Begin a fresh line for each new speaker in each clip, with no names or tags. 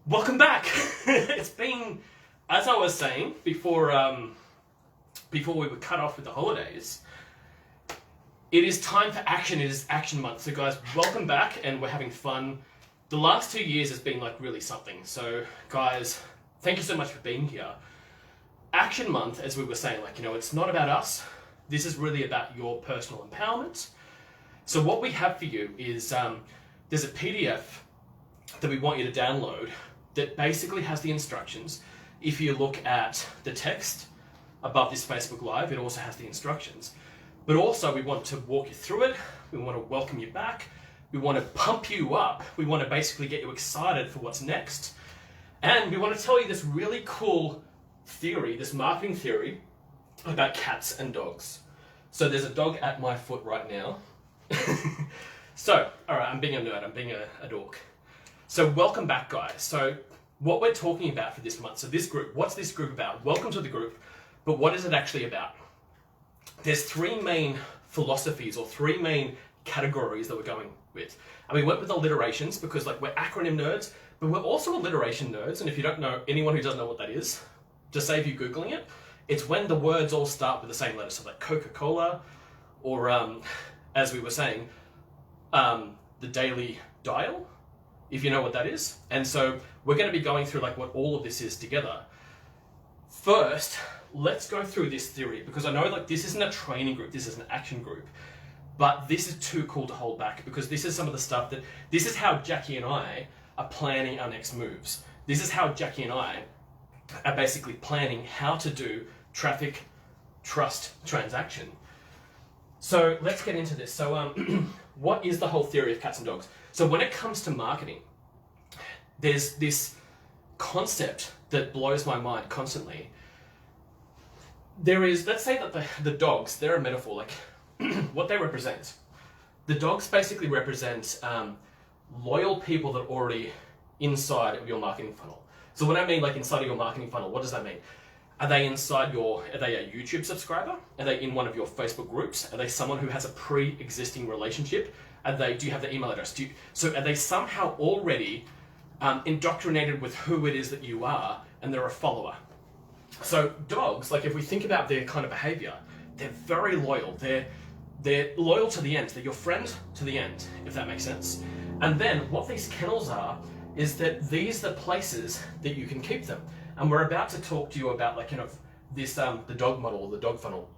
Welcome back. It's been, as I was saying before we were cut off with the holidays, it is time for action. It is action month. So guys, welcome back, and we're having fun. The last 2 years has been like really something. So guys, thank you so much for being here. Action month, as we were saying, it's not about us. This is really about your personal empowerment. So what we have for you is there's a PDF that we want you to download that basically has the instructions. If you look at the text above this Facebook Live, it also has the instructions. But also we want to walk you through it. We want to welcome you back. We want to pump you up. We want to basically get you excited for what's next. And we want to tell you this really cool theory, this marketing theory about cats and dogs. So there's a dog at my foot right now. So, all right, I'm being a nerd, I'm being a dork. So welcome back, guys. So what we're talking about for this month, so this group, what's this group about? Welcome to the group, but what is it actually about? There's three main philosophies or three main categories that we're going with. And we went with alliterations because we're acronym nerds, but we're also alliteration nerds. And if you don't know, anyone who doesn't know what that is, to save you Googling it, it's when the words all start with the same letter. So like Coca-Cola, or as we were saying, the Daily Dial, if you know what that is. And so we're going to be going through what all of this is together. First, let's go through this theory, because I know this isn't a training group, this is an action group, but this is too cool to hold back, because this is some of the stuff this is how Jackie and I are planning our next moves. This is how Jackie and I are basically planning how to do traffic, trust, transaction. So let's get into this. So what is the whole theory of cats and dogs? So when it comes to marketing, there's this concept that blows my mind constantly. There is, let's say that the dogs, they're a metaphor, what they represent. The dogs basically represent loyal people that are already inside of your marketing funnel. So when I mean inside of your marketing funnel, what does that mean? Are they are they a YouTube subscriber? Are they in one of your Facebook groups? Are they someone who has a pre-existing relationship? Do you have their email address? So are they somehow already indoctrinated with who it is that you are, and they're a follower? So dogs, if we think about their kind of behavior, they're very loyal. They're loyal to the end. They're your friend to the end, if that makes sense. And then what these kennels are is that these are the places that you can keep them. And we're about to talk to you about this the dog model, or the dog funnel,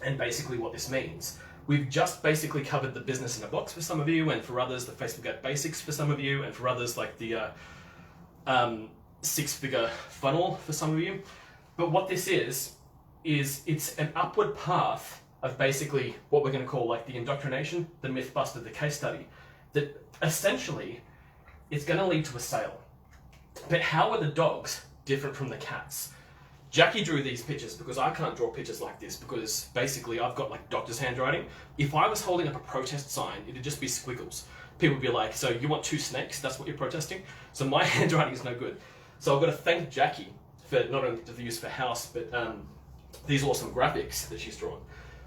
and basically what this means. We've just basically covered the business in a box for some of you, and for others the Facebook ad basics for some of you, and for others the six-figure funnel for some of you. But what this is it's an upward path of basically what we're going to call the indoctrination, the myth buster, the case study, that essentially it's going to lead to a sale. But how are the dogs different from the cats? Jackie drew these pictures because I can't draw pictures like this, because basically I've got doctor's handwriting. If I was holding up a protest sign, it'd just be squiggles. People would be like, so you want 2 snakes? That's what you're protesting? So my handwriting is no good. So I've got to thank Jackie for not only the use for house, but these awesome graphics that she's drawn.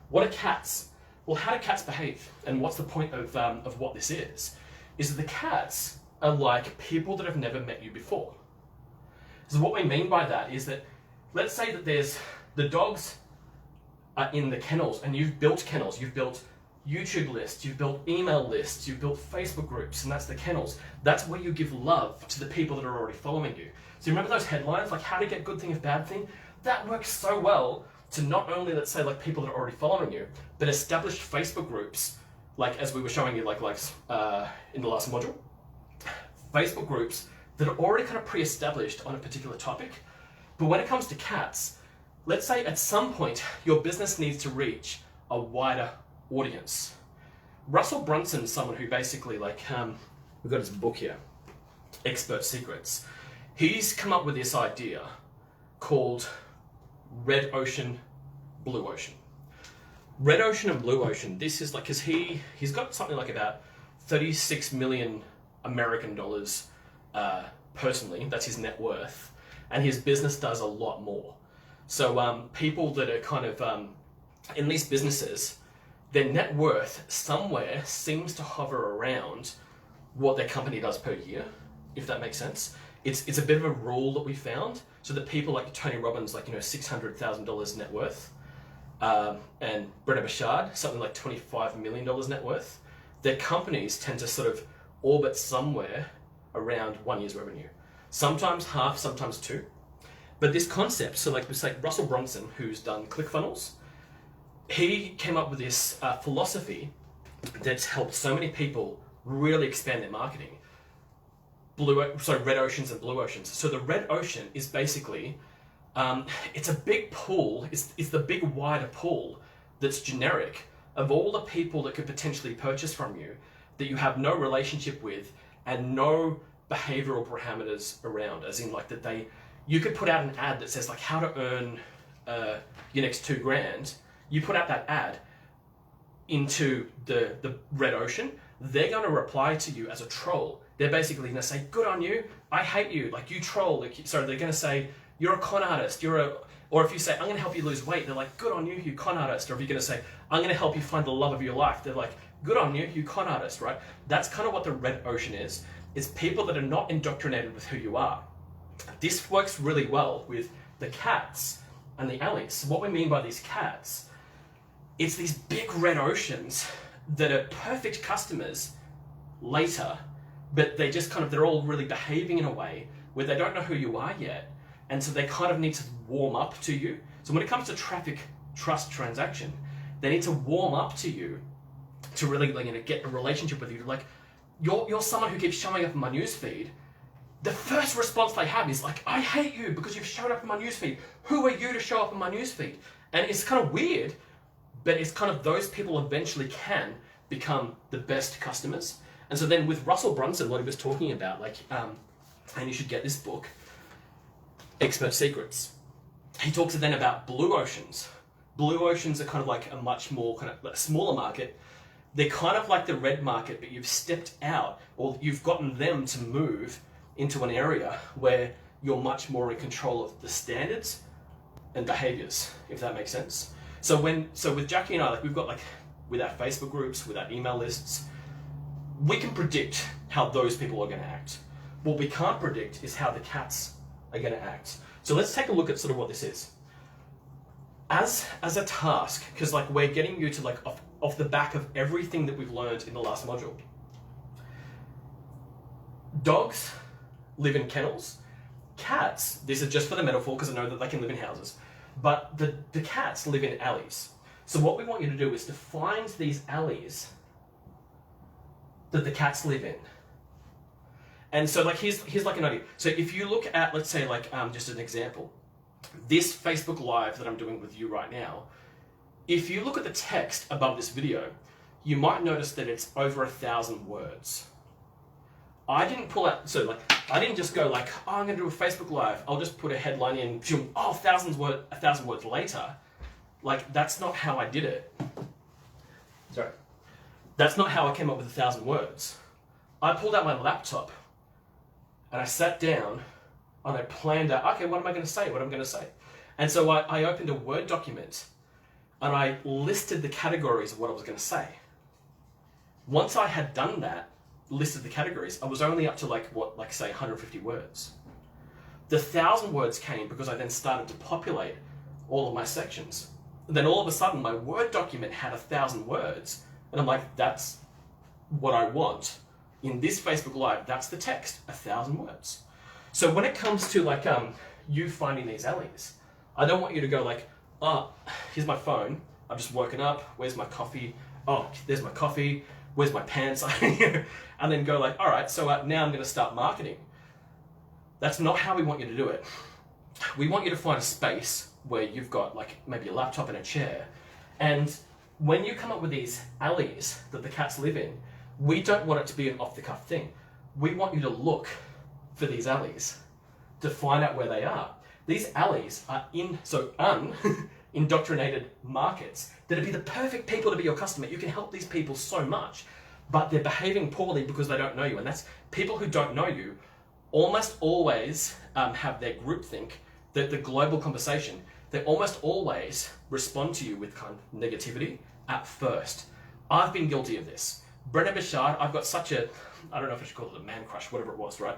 What are cats? Well, how do cats behave? And what's the point of what this is that the cats are like people that have never met you before. So what we mean by that is that, let's say that there's the dogs are in the kennels, and you've built kennels, you've built YouTube lists, you've built email lists, you've built Facebook groups, and that's the kennels. That's where you give love to the people that are already following you. So you remember those headlines, how to get good thing of bad thing? That works so well to not only, let's say, people that are already following you, but established Facebook groups, as we were showing you in the last module. Facebook groups that are already kind of pre-established on a particular topic. But when it comes to cats, let's say at some point your business needs to reach a wider audience. Russell Brunson is someone who basically we've got his book here, Expert Secrets. He's come up with this idea called Red Ocean, Blue Ocean. Red Ocean and Blue Ocean, this is because he's got something about 36 million American dollars personally, that's his net worth, and his business does a lot more. So people that are kind of in these businesses, their net worth somewhere seems to hover around what their company does per year, if that makes sense. it's a bit of a rule that we found, so that people like Tony Robbins, like, $600,000 net worth, and Brennan Bouchard, something like $25 million net worth, their companies tend to sort of orbit somewhere around 1 year's revenue. Sometimes half, sometimes two. But this concept, so like Russell Brunson, who's done ClickFunnels, he came up with this philosophy that's helped so many people really expand their marketing. Red oceans and blue oceans. So the red ocean is basically, it's a big pool, it's the big wider pool that's generic of all the people that could potentially purchase from you that you have no relationship with and no behavioral parameters around, as in like that you could put out an ad that says like how to earn your next $2,000. You put out that ad into the red ocean, they're going to reply to you as a troll. They're basically going to say, good on you, I hate you, like you troll. So they're going to say, you're a con artist, or if you say, I'm going to help you lose weight, they're like, good on you, you con artist. Or if you're going to say, I'm going to help you find the love of your life, they're like, good on you, you con artist, right? That's kind of what the red ocean is. It's people that are not indoctrinated with who you are. This works really well with the cats and the alleys. So what we mean by these cats, it's these big red oceans that are perfect customers later, but they just they're all really behaving in a way where they don't know who you are yet. And so they kind of need to warm up to you. So when it comes to traffic trust transaction, they need to warm up to you to really get a relationship with you. Like, you're someone who keeps showing up in my newsfeed. The first response they have is like, I hate you because you've shown up in my newsfeed. Who are you to show up in my newsfeed? And it's kind of weird, but it's kind of those people eventually can become the best customers. And so then with Russell Brunson, what he was talking about, like, and you should get this book, Expert Secrets. He talks then about blue oceans. Blue oceans are kind of like a much more kind of smaller market. They're kind of like the red market, but you've stepped out, or you've gotten them to move into an area where you're much more in control of the standards and behaviors, if that makes sense. So with Jackie and I, like, we've got, like, with our Facebook groups, with our email lists, we can predict how those people are going to act. What we can't predict is how the cats are going to act. So let's take a look at sort of what this is. As a task, because like we're getting you to like off the back of everything that we've learned in the last module. Dogs live in kennels. Cats, this is just for the metaphor because I know that they can live in houses, but the cats live in alleys. So what we want you to do is to find these alleys that the cats live in. And so like here's like an idea. So if you look at, let's say, like just an example, this Facebook Live that I'm doing with you right now, if you look at the text above this video, you might notice that it's over 1,000 words. I didn't pull out, so like, I didn't just go like, oh, I'm gonna do a Facebook Live, I'll just put a headline in, oh, 1,000 words later. Like, that's not how I did it. Sorry. That's not how I came up with 1,000 words. I pulled out my laptop and I sat down and I planned out, okay, what am I going to say? What am I going to say? And so I opened a Word document and I listed the categories of what I was going to say. Once I had done that, listed the categories, I was only up to say 150 words. The 1,000 words came because I then started to populate all of my sections. And then all of a sudden my Word document had 1,000 words. And I'm like, that's what I want. In this Facebook Live, that's the text, 1,000 words. So when it comes to like you finding these alleys, I don't want you to go like, oh, here's my phone, I've just woken up, where's my coffee? Oh, there's my coffee, where's my pants? And then go like, all right, so now I'm gonna start marketing. That's not how we want you to do it. We want you to find a space where you've got like maybe a laptop and a chair. And when you come up with these alleys that the cats live in, we don't want it to be an off-the-cuff thing. We want you to look for these alleys to find out where they are. These alleys are indoctrinated markets that would be the perfect people to be your customer. You can help these people so much, but they're behaving poorly because they don't know you. And that's people who don't know you almost always have their groupthink, the global conversation. They almost always respond to you with kind of negativity at first. I've been guilty of this. Brennan Bouchard, I've got such a, I don't know if I should call it a man crush, whatever it was, right?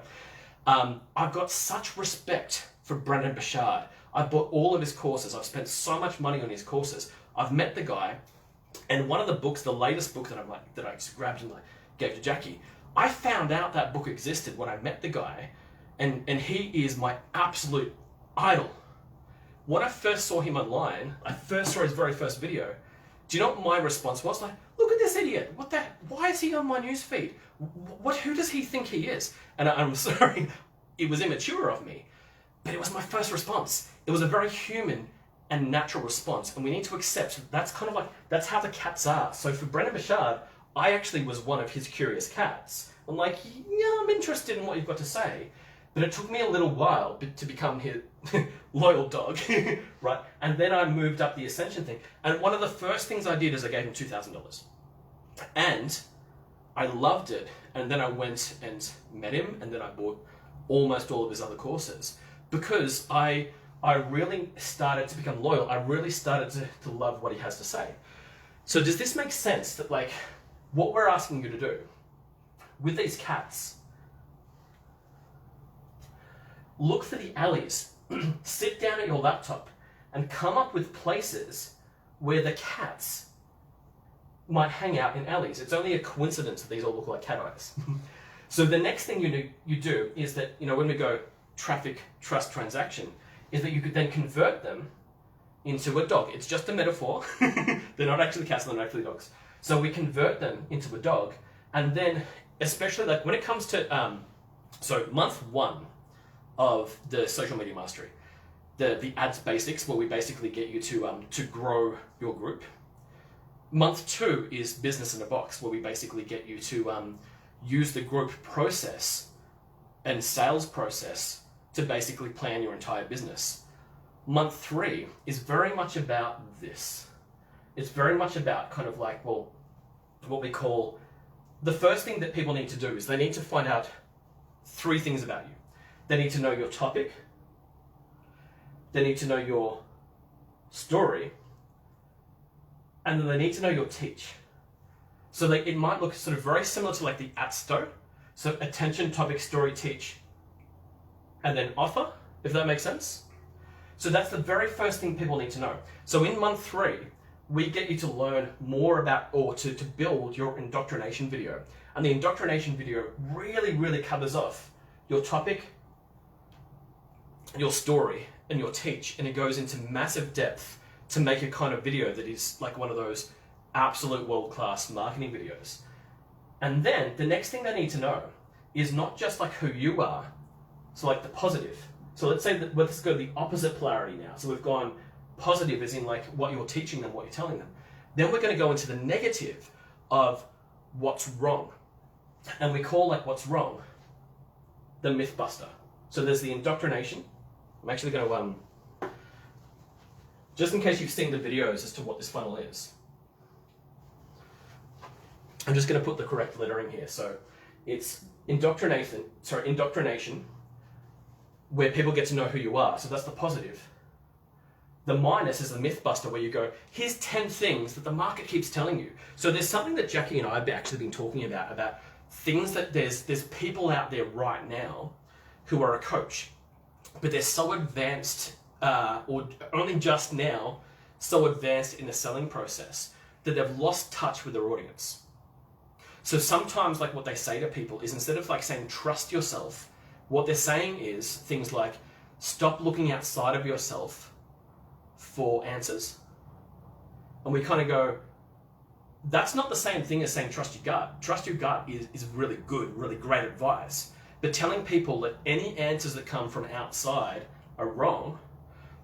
I've got such respect for Brendan Burchard. I've bought all of his courses. I've spent so much money on his courses. I've met the guy, and one of the books, the latest book that I just grabbed and gave to Jackie, I found out that book existed when I met the guy, and he is my absolute idol. When I first saw him online, I first saw his very first video. Do you know what my response was? Like, look at this idiot. What the? Why is he on my newsfeed? Who does he think he is? And I'm sorry, it was immature of me, but it was my first response. It was a very human and natural response, and we need to accept that's kind of like, that's how the cats are. So for Brendan Burchard, I actually was one of his curious cats. I'm like, yeah, I'm interested in what you've got to say. But it took me a little while to become his loyal dog, right? And then I moved up the ascension thing. And one of the first things I did is I gave him $2,000. And I loved it. And then I went and met him, and then I bought almost all of his other courses. Because I really started to become loyal. I really started to love what he has to say. So does this make sense that, like, what we're asking you to do with these cats, look for the alleys, sit down at your laptop and come up with places where the cats might hang out in alleys. It's only a coincidence that these all look like cat eyes. So the next thing you do is that, when we go traffic, trust, transaction, is that you could then convert them into a dog. It's just a metaphor. They're not actually cats, they're not actually dogs. So we convert them into a dog, and then, especially like when it comes to, so month 1 of the social media mastery, the ads basics, where we basically get you to grow your group. Month 2 is business in a box, where we basically get you to use the group process and sales process to basically plan your entire business. Month 3 is very much about this. It's very much about kind of like, well, what we call, the first thing that people need to do is they need to find out 3 things about you. They need to know your topic, they need to know your story, and then they need to know your teach. So it might look sort of very similar to like the ATSTO. So attention, topic, story, teach, and then offer, if that makes sense. So that's the very first thing people need to know. So in month 3, we get you to learn more about, or to build your indoctrination video. And the indoctrination video really, really covers off your topic, your story, and your teach, and it goes into massive depth to make a kind of video that is like one of those absolute world-class marketing videos. And then the next thing they need to know is not just like who you are, so like the positive. So let's say that, let's go to the opposite polarity now. So we've gone positive as in like what you're teaching them, what you're telling them. Then we're going to go into the negative of what's wrong. And we call like what's wrong the myth buster. So there's the indoctrination. I'm actually going to, just in case you've seen the videos as to what this funnel is, I'm just going to put the correct lettering here. So it's indoctrination, where people get to know who you are. So that's the positive. The minus is the myth buster, where you go, here's 10 things that the market keeps telling you. So there's something that Jackie and I have actually been talking about things that there's people out there right now who are a coach, but they're so advanced, or only just now, so advanced in the selling process that they've lost touch with their audience. So sometimes like what they say to people is, instead of like saying trust yourself, what they're saying is things like stop looking outside of yourself for answers. And we kind of go, that's not the same thing as saying trust your gut. Trust your gut is really good, really great advice. But telling people that any answers that come from outside are wrong,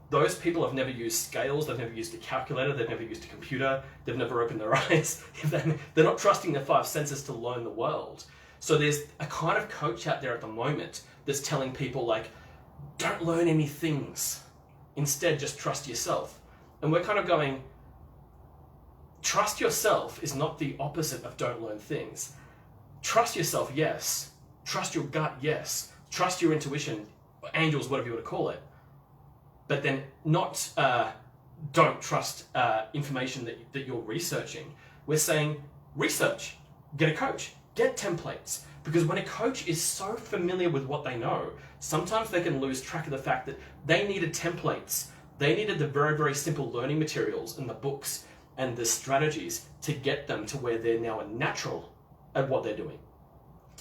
those people have never used scales, they've never used a calculator, they've never used a computer, they've never opened their eyes. They're not trusting their 5 senses to learn the world. So there's a kind of coach out there at the moment that's telling people like, don't learn any things. Instead, just trust yourself. And we're kind of going, trust yourself is not the opposite of don't learn things. Trust yourself, yes. Trust your gut, yes. Trust your intuition, angels, whatever you want to call it. But then not don't trust information that you're researching. We're saying research, get a coach, get templates, Because when a coach is so familiar with what they know, sometimes they can lose track of the fact that they needed templates. They needed the very, very simple learning materials and the books and the strategies to get them to where they're now a natural at what they're doing.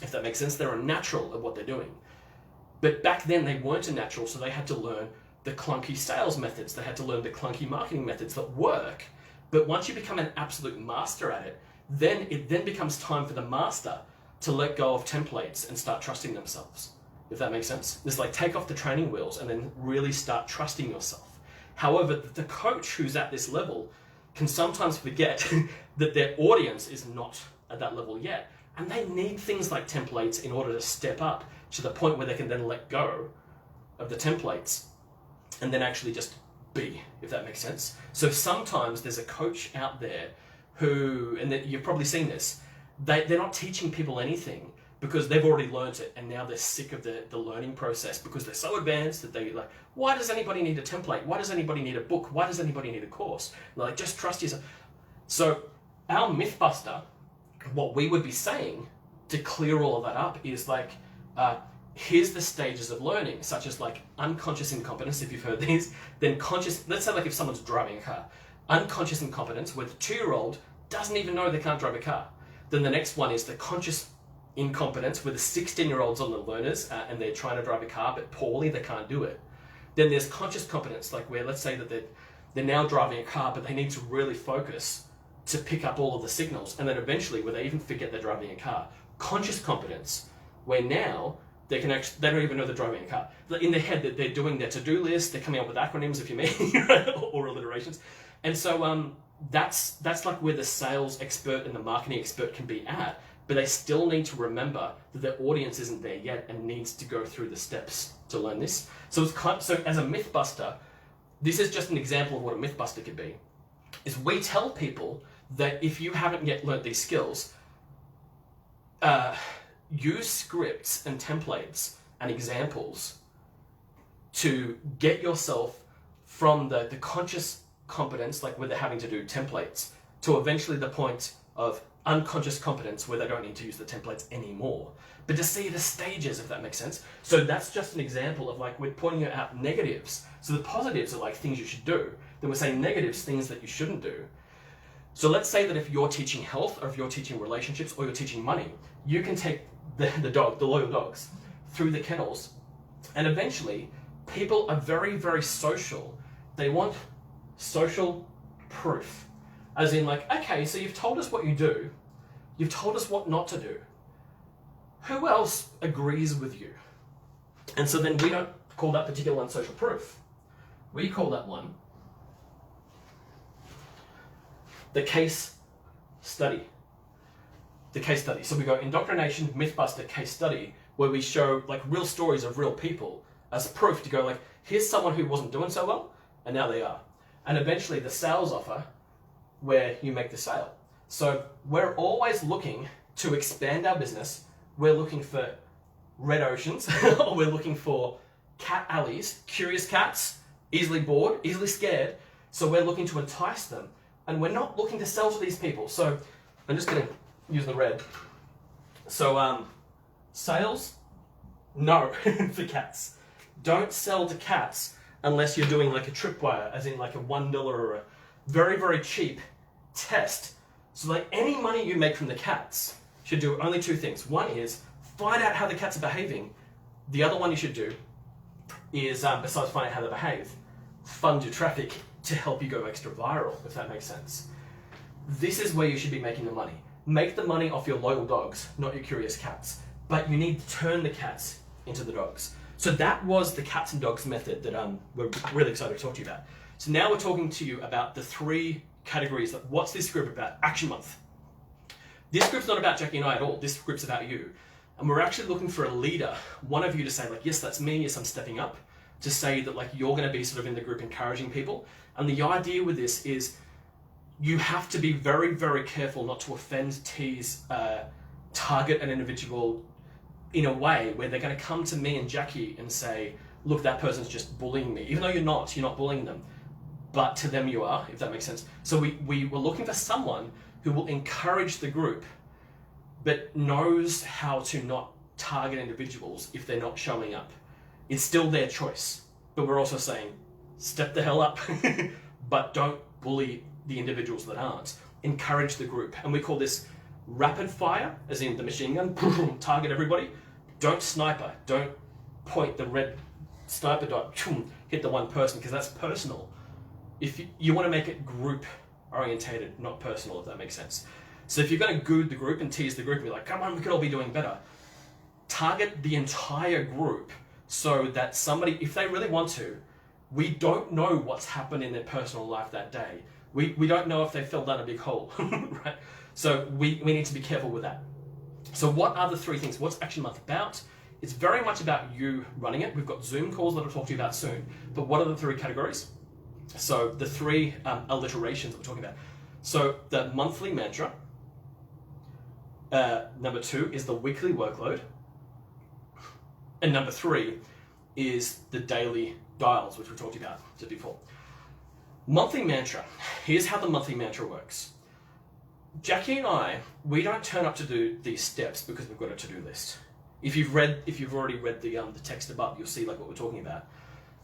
If that makes sense, they're a natural at what they're doing. But back then they weren't a natural, so they had to learn the clunky sales methods. They had to learn the clunky marketing methods that work. But once you become an absolute master at it then becomes time for the master to let go of templates and start trusting themselves. If that makes sense. It's like take off the training wheels and then really start trusting yourself. However, the coach who's at this level can sometimes forget that their audience is not at that level yet. And they need things like templates in order to step up to the point where they can then let go of the templates and then actually just be, if that makes sense. So sometimes there's a coach out there who, and you've probably seen this, they're not teaching people anything because they've already learned it and now they're sick of the learning process because they're so advanced that they're like, why does anybody need a template? Why does anybody need a book? Why does anybody need a course? Like, just trust yourself. So our Mythbuster, what we would be saying to clear all of that up is like, here's the stages of learning, such as like unconscious incompetence, if you've heard these, then conscious, let's say like if someone's driving a car, unconscious incompetence where the 2-year-old doesn't even know they can't drive a car. Then the next one is the conscious incompetence where the 16-year-old's on the learners and they're trying to drive a car but poorly, they can't do it. Then there's conscious competence, like where let's say that they're now driving a car but they need to really focus to pick up all of the signals, and then eventually where they even forget they're driving a car. Conscious competence, where now they don't even know they're driving a car. In their head, that they're doing their to-do list, they're coming up with acronyms, if you mean, or alliterations. And so that's like where the sales expert and the marketing expert can be at, but they still need to remember that their audience isn't there yet and needs to go through the steps to learn this. So so as a Mythbuster, this is just an example of what a Mythbuster could be, is we tell people that if you haven't yet learned these skills, use scripts and templates and examples to get yourself from the conscious competence, like where they're having to do templates, to eventually the point of unconscious competence where they don't need to use the templates anymore. But to see the stages, if that makes sense. So that's just an example of like we're pointing out negatives. So the positives are like things you should do. Then we're saying negatives, things that you shouldn't do. So let's say that if you're teaching health or if you're teaching relationships or you're teaching money, you can take the loyal dogs through the kennels, and eventually people are very, very social. They want social proof. As in like, okay, so you've told us what you do, you've told us what not to do. Who else agrees with you? And so then we don't call that particular one social proof. We call that one the case study. The case study. So we go Indoctrination, Mythbuster, case study, where we show like real stories of real people as proof to go like, here's someone who wasn't doing so well, and now they are. And eventually the sales offer, where you make the sale. So we're always looking to expand our business. We're looking for red oceans, or we're looking for cat alleys, curious cats, easily bored, easily scared. So we're looking to entice them. And we're not looking to sell to these people. So I'm just going to use the red. So sales, no, for cats. Don't sell to cats unless you're doing like a tripwire, as in like a $1 or a very, very cheap test. So like any money you make from the cats should do only two things. One is find out how the cats are behaving. The other one you should do is, besides finding out how they behave, fund your traffic to help you go extra viral, if that makes sense. This is where you should be making the money. Make the money off your loyal dogs, not your curious cats. But you need to turn the cats into the dogs. So that was the cats and dogs method that we're really excited to talk to you about. So now we're talking to you about the 3 categories. Like, what's this group about? Action month. This group's not about Jackie and I at all. This group's about you. And we're actually looking for a leader, one of you to say like, yes, that's me, yes, I'm stepping up, to say that like you're going to be sort of in the group encouraging people. And the idea with this is you have to be very, very careful not to offend, tease, target an individual in a way where they're going to come to me and Jackie and say, look, that person's just bullying me. Even though you're not bullying them. But to them you are, if that makes sense. So we were looking for someone who will encourage the group, but knows how to not target individuals if they're not showing up. It's still their choice, but we're also saying, step the hell up, but don't bully the individuals that aren't. Encourage the group. And we call this rapid fire, as in the machine gun, target everybody. Don't sniper, don't point the red sniper dot, hit the one person, because that's personal. If you want to make it group orientated, not personal, if that makes sense. So if you're going to goad the group and tease the group and be like, come on, we could all be doing better, target the entire group so that somebody, if they really want to, we don't know what's happened in their personal life that day. We don't know if they fell down a big hole, right? So we need to be careful with that. So what are the three things? What's Action Month about? It's very much about you running it. We've got Zoom calls that I'll talk to you about soon. But what are the three categories? So the three alliterations that we're talking about. So the monthly mantra. Number 2 is the weekly workload. And number 3 is the daily dials, which we talked about just before. Monthly mantra. Here's how the monthly mantra works. Jackie and I, we don't turn up to do these steps because we've got a to-do list. If you've already read the text above, you'll see like what we're talking about.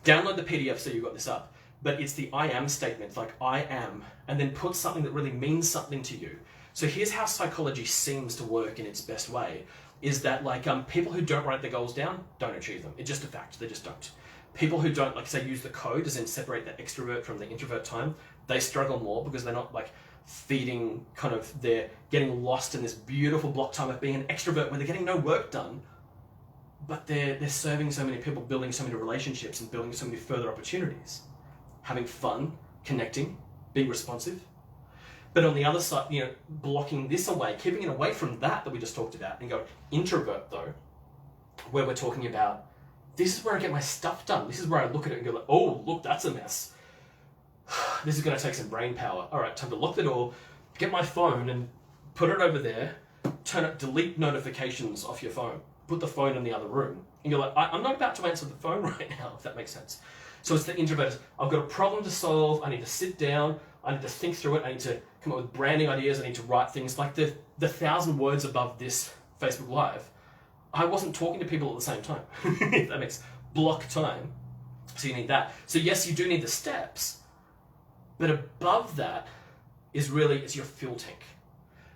Download the PDF so you've got this up. But it's the I am statement, like I am, and then put something that really means something to you. So here's how psychology seems to work in its best way, is that like people who don't write their goals down don't achieve them. It's just a fact, they just don't. People who don't, like say, use the code as in separate the extrovert from the introvert time, they struggle more because they're not like feeding they're getting lost in this beautiful block time of being an extrovert where they're getting no work done, but they're serving so many people, building so many relationships and building so many further opportunities, having fun, connecting, being responsive. But on the other side, blocking this away, keeping it away from that we just talked about, and go introvert though, where we're talking about, this is where I get my stuff done. This is where I look at it and go like, oh, look, that's a mess. This is going to take some brain power. All right, time to lock the door, get my phone and put it over there, delete notifications off your phone, put the phone in the other room. And you're like, I'm not about to answer the phone right now, if that makes sense. So it's the introvert. I've got a problem to solve. I need to sit down. I need to think through it. I need to come up with branding ideas. I need to write things like the 1,000 words above this Facebook Live. I wasn't talking to people at the same time. If that makes block time. So you need that. So yes, you do need the steps, but above that is your fuel tank.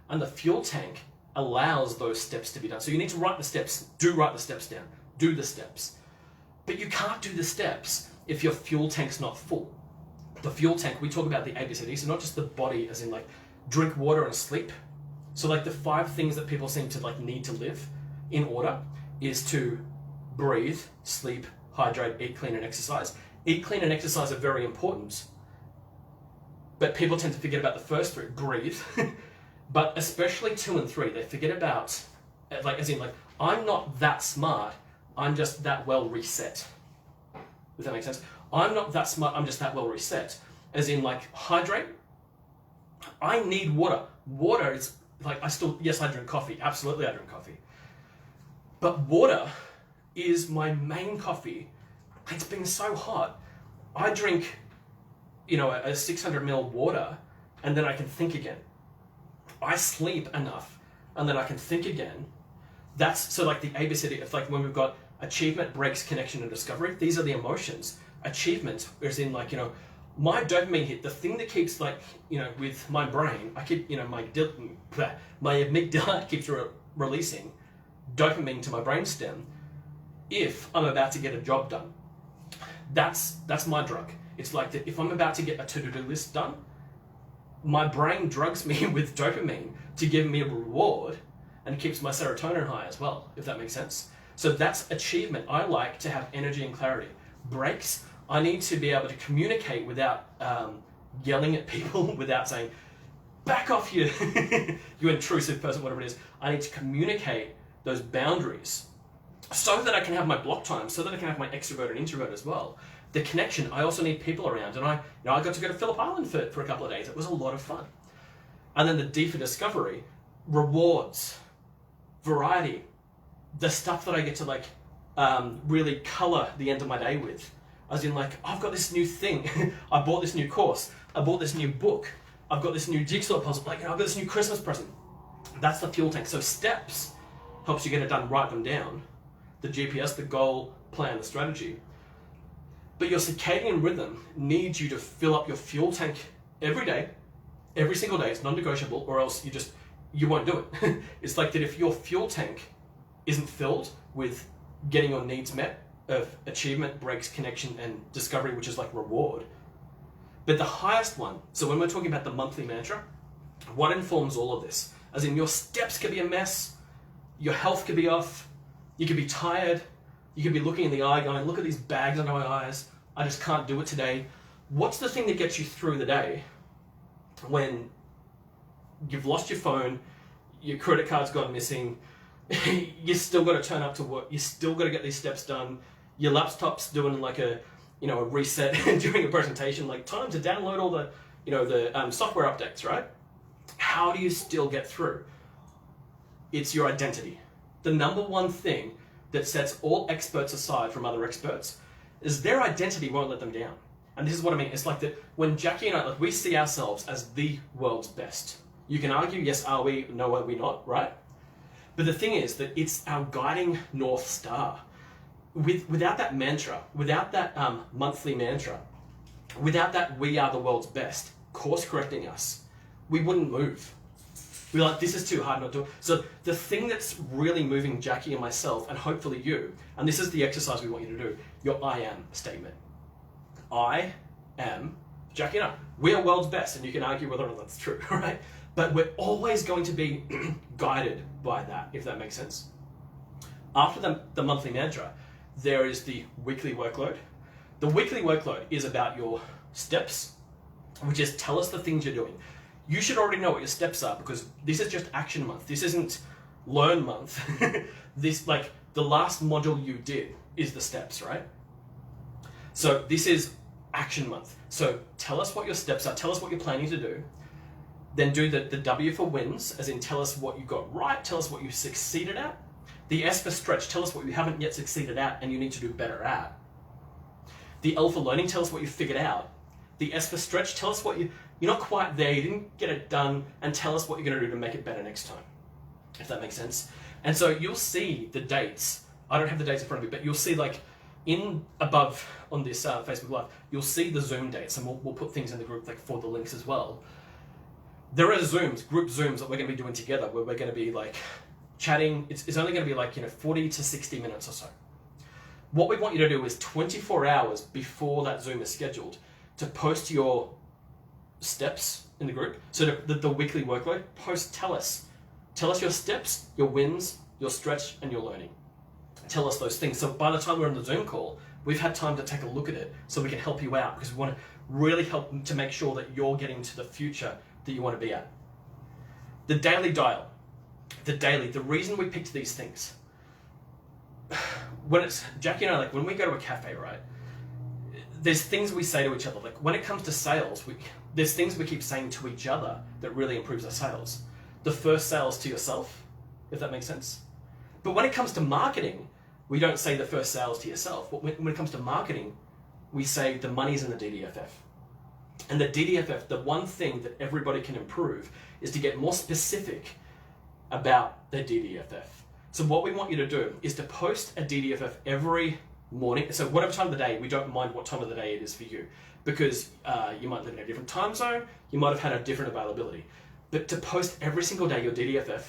And the fuel tank allows those steps to be done. So you need to write the steps. Do write the steps down. Do the steps. But you can't do the steps if your fuel tank's not full. The fuel tank, we talk about the ABCD, so not just the body as in like drink water and sleep. So like the 5 things that people seem to like need to live in order is to breathe, sleep, hydrate, eat clean and exercise. Eat clean and exercise are very important, but people tend to forget about the first 3, breathe, but especially 2 and 3, they forget about, like as in like, I'm not that smart, I'm just that well reset. Does that make sense? I'm not that smart, I'm just that well reset. As in like, hydrate, I need water. Water is like, yes, I drink coffee. Absolutely, I drink coffee. But water is my main coffee. It's been so hot. I drink, a 600 ml water, and then I can think again. I sleep enough, and then I can think again. That's, so like the ABCD, it's like when we've got achievement, breaks, connection, and discovery, these are the emotions. Achievement is in like, my dopamine hit, the thing that keeps like, with my brain, I keep, my amygdala keeps releasing dopamine to my brainstem if I'm about to get a job done. That's my drug. It's like that if I'm about to get a to-do list done, my brain drugs me with dopamine to give me a reward, and it keeps my serotonin high as well, if that makes sense. So that's achievement. I like to have energy and clarity. Breaks, I need to be able to communicate without yelling at people, without saying, back off you, you intrusive person, whatever it is. I need to communicate those boundaries so that I can have my block time, so that I can have my extrovert and introvert as well. The connection, I also need people around. And I got to go to Phillip Island for a couple of days. It was a lot of fun. And then the D for discovery, rewards, variety, the stuff that I get to like really color the end of my day with. As in like, I've got this new thing. I bought this new course. I bought this new book. I've got this new jigsaw puzzle. Like, I've got this new Christmas present. That's the fuel tank. So steps helps you get it done, write them down. The GPS, the goal, plan, the strategy. But your circadian rhythm needs you to fill up your fuel tank every day, every single day. It's non-negotiable, or else you won't do it. It's like that if your fuel tank isn't filled with getting your needs met of achievement, breaks, connection, and discovery, which is like reward. But the highest one, so when we're talking about the monthly mantra, what informs all of this? As in, your steps could be a mess, your health could be off, you could be tired, you could be looking in the eye going, look at these bags under my eyes, I just can't do it today. What's the thing that gets you through the day when you've lost your phone, your credit card's gone missing, you still got to turn up to work, you still got to get these steps done, your laptop's doing like a reset during a presentation, like time to download all the software updates, right? How do you still get through? It's your identity. The number one thing that sets all experts aside from other experts is their identity won't let them down. And this is what I mean. It's like that when Jackie and I, we see ourselves as the world's best. You can argue, yes, are we? No, are we not? Right? But the thing is that it's our guiding North Star. Without that mantra, without that monthly mantra, without that we are the world's best course correcting us, we wouldn't move. We're like, this is too hard not to. So the thing that's really moving Jackie and myself, and hopefully you, and this is the exercise we want you to do, your I am statement. I am Jackie and I. We are world's best, and you can argue whether or not that's true, right? But we're always going to be guided by that, if that makes sense. After the monthly mantra, there is the weekly workload. The weekly workload is about your steps, which is tell us the things you're doing. You should already know what your steps are because this is just action month. This isn't learn month. This, like, the last module you did is the steps, right? So this is action month. So tell us what your steps are. Tell us what you're planning to do. Then do the W for wins, as in tell us what you got right. Tell us what you succeeded at. The S for stretch, tell us what you haven't yet succeeded at and you need to do better at. The L for learning, tell us what you figured out. The S for stretch, tell us what you're not quite there, you didn't get it done, and tell us what you're going to do to make it better next time, if that makes sense. And so you'll see the dates. I don't have the dates in front of me, but you'll see, like, in above on this Facebook Live, you'll see the Zoom dates, and we'll put things in the group like for the links as well. There are group Zooms that we're going to be doing together where we're going to be like chatting. It's only going to be like 40 to 60 minutes or so. What we want you to do is 24 hours before that Zoom is scheduled to post your steps in the group. So the weekly workload, tell us your steps, your wins, your stretch, and your learning. Tell us those things. So by the time we're on the Zoom call, we've had time to take a look at it so we can help you out because we want to really help to make sure that you're getting to the future that you want to be at. The daily dial. The reason we picked these things. When it's Jackie and I, like when we go to a cafe, right? There's things we say to each other. Like when it comes to sales, there's things we keep saying to each other that really improves our sales. The first sale is to yourself, if that makes sense. But when it comes to marketing, we don't say the first sales to yourself. When it comes to marketing, we say the money's in the DDFF. And the DDFF, the one thing that everybody can improve is to get more specific about their DDFF. So what we want you to do is to post a DDFF every morning. So whatever time of the day, we don't mind what time of the day it is for you because you might live in a different time zone, you might have had a different availability. But to post every single day your DDFF,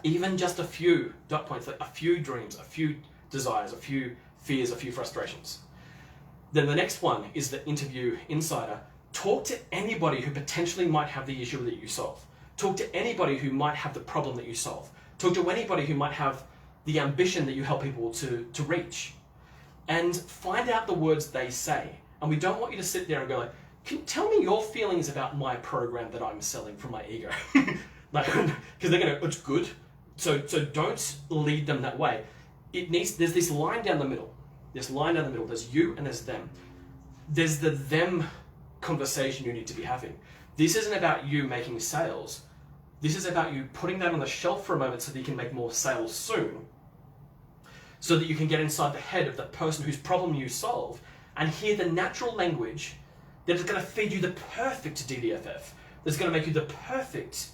even just a few dot points, like a few dreams, a few desires, a few fears, a few frustrations. Then the next one is the interview insider. Talk to anybody who potentially might have the issue that you solve. Talk to anybody who might have the problem that you solve. Talk to anybody who might have the ambition that you help people to reach. And find out the words they say. And we don't want you to sit there and go like, tell me your feelings about my program that I'm selling from my ego. Like, because they're going to, it's good. So don't lead them that way. There's this line down the middle. There's you and there's them. There's the them conversation you need to be having. This isn't about you making sales. This is about you putting that on the shelf for a moment so that you can make more sales soon. So that you can get inside the head of the person whose problem you solve and hear the natural language that is going to feed you the perfect DDFF. That's going to make you the perfect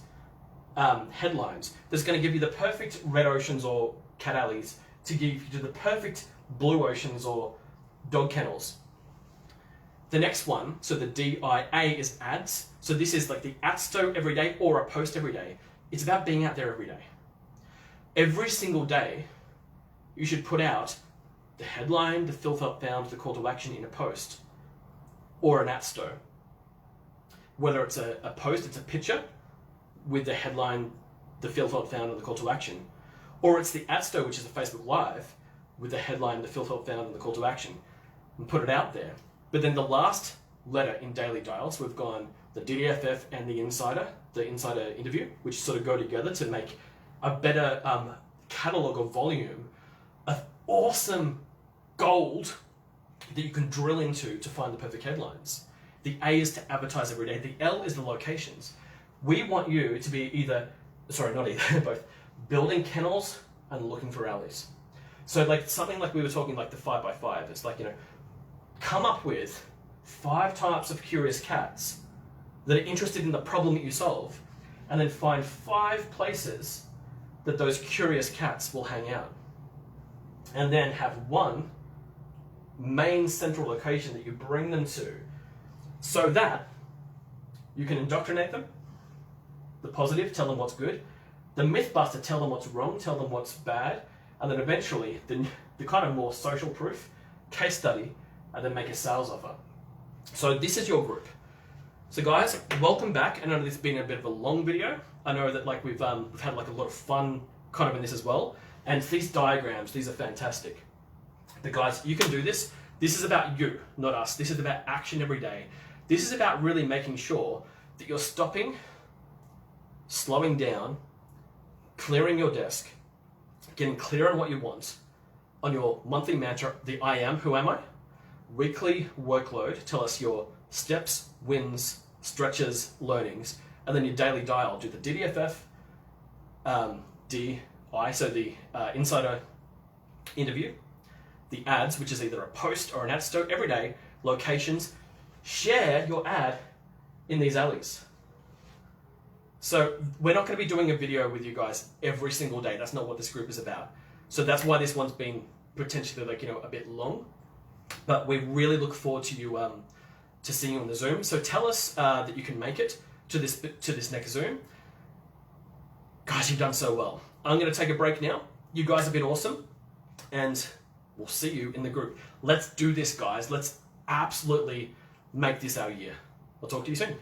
headlines that's going to give you the perfect red oceans or cat alleys to give you the perfect blue oceans or dog kennels. The next one, so the DIA is ads. So this is like the atsto every day or a post every day. It's about being out there every day. Every single day, you should put out the headline, the filth found, the call to action in a post or an atsto. Whether it's a post, it's a picture with the headline, the filth found, and the call to action, or it's the atsto, which is a Facebook Live with the headline, the filth found, and the call to action, and put it out there. But then the last letter in Daily Dials, we've gone the DDFF and the insider interview, which sort of go together to make a better catalog or volume of awesome gold that you can drill into to find the perfect headlines. The A is to advertise every day. The L is the locations. We want you to be both building kennels and looking for alleys. So like something like we were talking like the 5x5, it's like, come up with 5 types of curious cats that are interested in the problem that you solve, and then find 5 places that those curious cats will hang out. And then have one main central location that you bring them to so that you can indoctrinate them, the positive, tell them what's good, the mythbuster, tell them what's wrong, tell them what's bad, and then eventually the kind of more social proof, case study, and then make a sales offer. So this is your group. So guys, welcome back. I know this has been a bit of a long video. I know that like we've had like a lot of fun kind of in this as well. And these diagrams, these are fantastic. But guys, you can do this. This is about you, not us. This is about action every day. This is about really making sure that you're stopping, slowing down, clearing your desk, getting clear on what you want, on your monthly mantra, the I am, who am I? Weekly workload, tell us your steps, wins, stretches, learnings, and then your daily dial, do the DDFF, DI, so the insider interview, the ads, which is either a post or an atsto every day, locations, share your ad in these alleys. So we're not going to be doing a video with you guys every single day. That's not what this group is about. So that's why this one's been potentially like, a bit long, but we really look forward to you, to seeing you on the Zoom. So tell us that you can make it to this next Zoom. Guys, you've done so well. I'm going to take a break now. You guys have been awesome, and we'll see you in the group. Let's do this, guys. Let's absolutely make this our year. I'll talk to you soon.